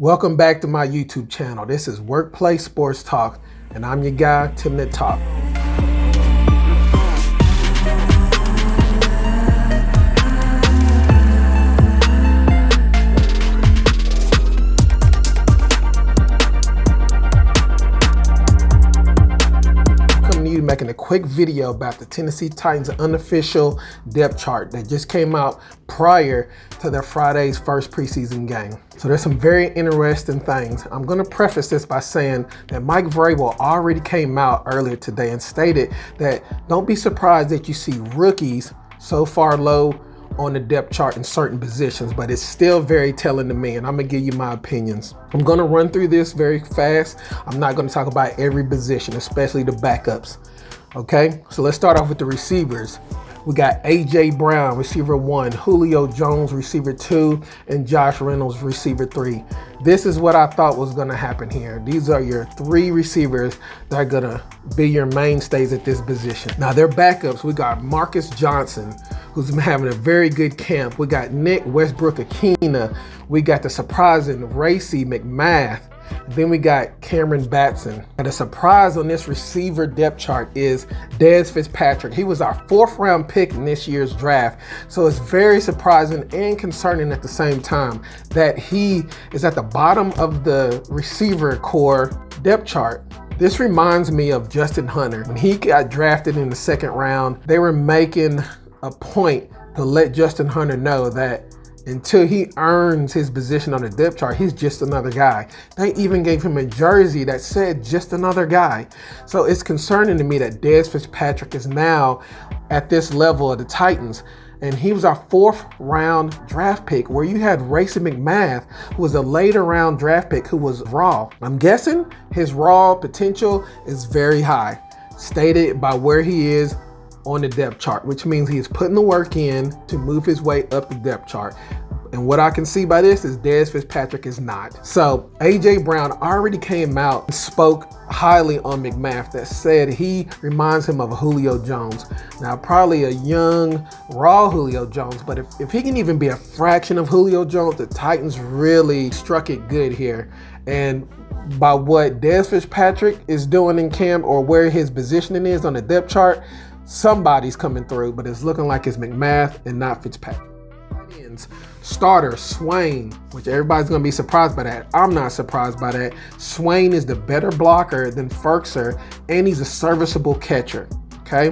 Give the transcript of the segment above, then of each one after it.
Welcome back to my YouTube channel. This is Workplace Sports Talk, and I'm your guy, Tim the Top. Making a quick video about the Tennessee Titans unofficial depth chart that just came out prior to their Friday's first preseason game. So there's some very interesting things. I'm going to preface this by saying that Mike Vrabel already came out earlier today and stated that don't be surprised that you see rookies so far low on the depth chart in certain positions, but it's still very telling to me, and I'm gonna give you my opinions. I'm gonna run through this very fast. I'm not gonna talk about every position, especially the backups. Okay, so let's start off with the receivers. We got A.J. Brown, receiver 1, Julio Jones, receiver 2, and Josh Reynolds, receiver 3. This is what I thought was gonna happen here. These are your 3 receivers that are gonna be your mainstays at this position. Now their backups, we got Marcus Johnson, who's been having a very good camp. We got Nick Westbrook-Akina. We got the surprising Racey McMath. Then we got Cameron Batson. And the surprise on this receiver depth chart is Dez Fitzpatrick. He was our 4th round pick in this year's draft. So it's very surprising and concerning at the same time that he is at the bottom of the receiver core depth chart. This reminds me of Justin Hunter. When he got drafted in the 2nd round, they were making a point to let Justin Hunter know that until he earns his position on the depth chart, he's just another guy. They even gave him a jersey that said just another guy. So it's concerning to me that Dez Fitzpatrick is now at this level of the Titans. And he was our 4th round draft pick, where you had Racey McMath, who was a later round draft pick who was raw. I'm guessing his raw potential is very high, stated by where he is on the depth chart, which means he is putting the work in to move his way up the depth chart. And what I can see by this is Dez Fitzpatrick is not. So A.J. Brown already came out and spoke highly on McMath, that said he reminds him of Julio Jones. Now probably a young, raw Julio Jones, but if he can even be a fraction of Julio Jones, the Titans really struck it good here. And by what Dez Fitzpatrick is doing in camp, or where his positioning is on the depth chart, somebody's coming through, but it's looking like it's McMath and not Fitzpatrick. Starter Swain, which everybody's gonna be surprised by that. I'm not surprised by that. Swain is the better blocker than Firkser, and he's a serviceable catcher. Okay.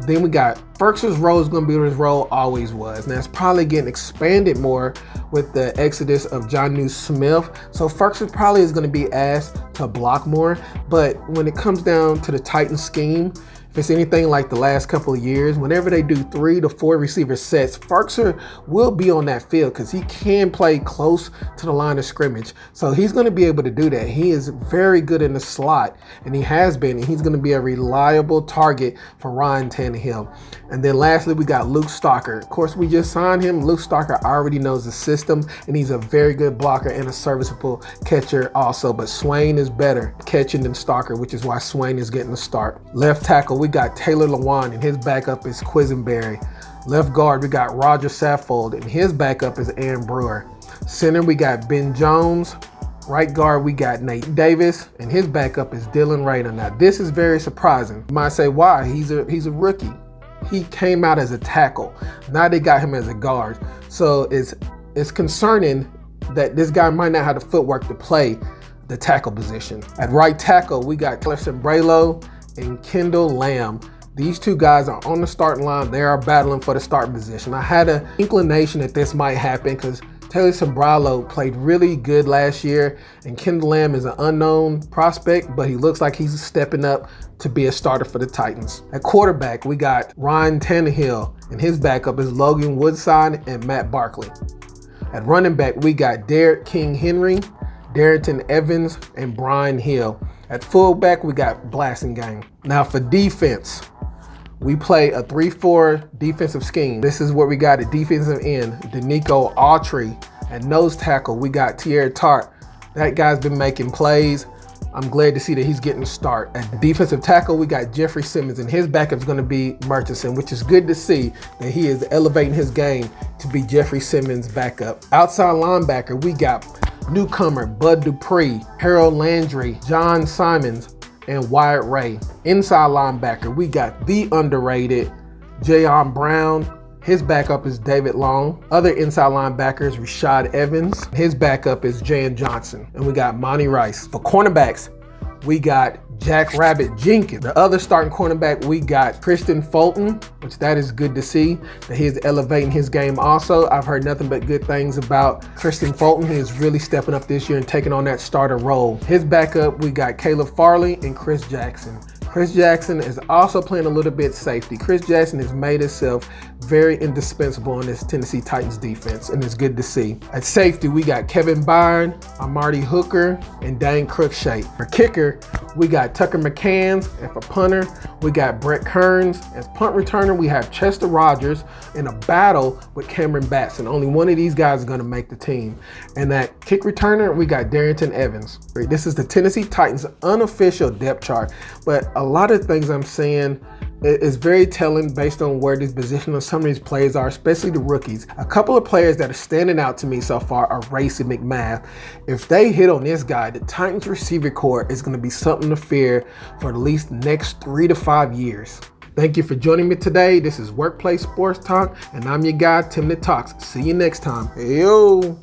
Then we got Firkser's role is gonna be what his role always was. Now it's probably getting expanded more with the exodus of Jonnu Smith. So Firkser probably is gonna be asked to block more. But when it comes down to the Titans scheme, if it's anything like the last couple of years, whenever they do 3 to 4 receiver sets, Firkser will be on that field because he can play close to the line of scrimmage. So he's going to be able to do that. He is very good in the slot, and he has been, and he's going to be a reliable target for Ryan Tannehill. And then lastly, we got Luke Stocker. Of course, we just signed him. Luke Stocker already knows the system, and he's a very good blocker and a serviceable catcher also. But Swain is better catching than Stocker, which is why Swain is getting the start. Left tackle, we got Taylor Lewan, and his backup is Quisenberry. Left guard, we got Roger Saffold, and his backup is Aaron Brewer. Center, we got Ben Jones. Right guard, we got Nate Davis, and his backup is Dylan Rader. Now, this is very surprising. You might say, why? He's a rookie. He came out as a tackle. Now they got him as a guard. So it's concerning that this guy might not have the footwork to play the tackle position. At right tackle, we got Clefton Braylow and Kendall Lamb. These 2 guys are on the starting line. They are battling for the starting position. I had an inclination that this might happen because Taylor Sombralo played really good last year, and Kendall Lamb is an unknown prospect, but he looks like he's stepping up to be a starter for the Titans. At quarterback, we got Ryan Tannehill, and his backup is Logan Woodside and Matt Barkley. At running back, we got Derek King Henry, Darrington Evans, and Brian Hill. At fullback, we got Blasingame. Now for defense, we play a 3-4 defensive scheme. This is what we got at defensive end. Danico Autry. At nose tackle, we got Tierra Tart. That guy's been making plays. I'm glad to see that he's getting a start. At defensive tackle, we got Jeffrey Simmons, and his backup is going to be Murchison, which is good to see that he is elevating his game to be Jeffrey Simmons' backup. Outside linebacker, we got newcomer Bud Dupree, Harold Landry, John Simons, and Wyatt Ray. Inside linebacker, we got the underrated Jayon Brown. His backup is David Long. Other inside linebackers, Rashad Evans. His backup is Jan Johnson. And we got Monty Rice. For cornerbacks, we got Jack Rabbit Jenkins. The other starting cornerback, we got Kristen Fulton, which that is good to see that he's elevating his game also. I've heard nothing but good things about Kristen Fulton. He is really stepping up this year and taking on that starter role. His backup, we got Caleb Farley and Chris Jackson. Chris Jackson is also playing a little bit safety. Chris Jackson has made himself very indispensable in this Tennessee Titans defense, and it's good to see. At safety, we got Kevin Byron, Amarty Hooker, and Dane Cruikshank. For kicker, we got Tucker McCanns, and for punter, we got Brett Kearns. As punt returner, we have Chester Rogers in a battle with Cameron Batson. Only one of these guys is going to make the team. And at kick returner, we got Darrington Evans. This is the Tennessee Titans unofficial depth chart, but a lot of things I'm saying is very telling based on where this position of some of these players are, especially the rookies. A couple of players that are standing out to me so far are Racy McMath. If they hit on this guy, the Titans receiver corps is going to be something to fear for at least the next 3 to 5 years. Thank you for joining me today. This is Workplace Sports Talk, and I'm your guy, Tim the Talks. See you next time. Hey, yo.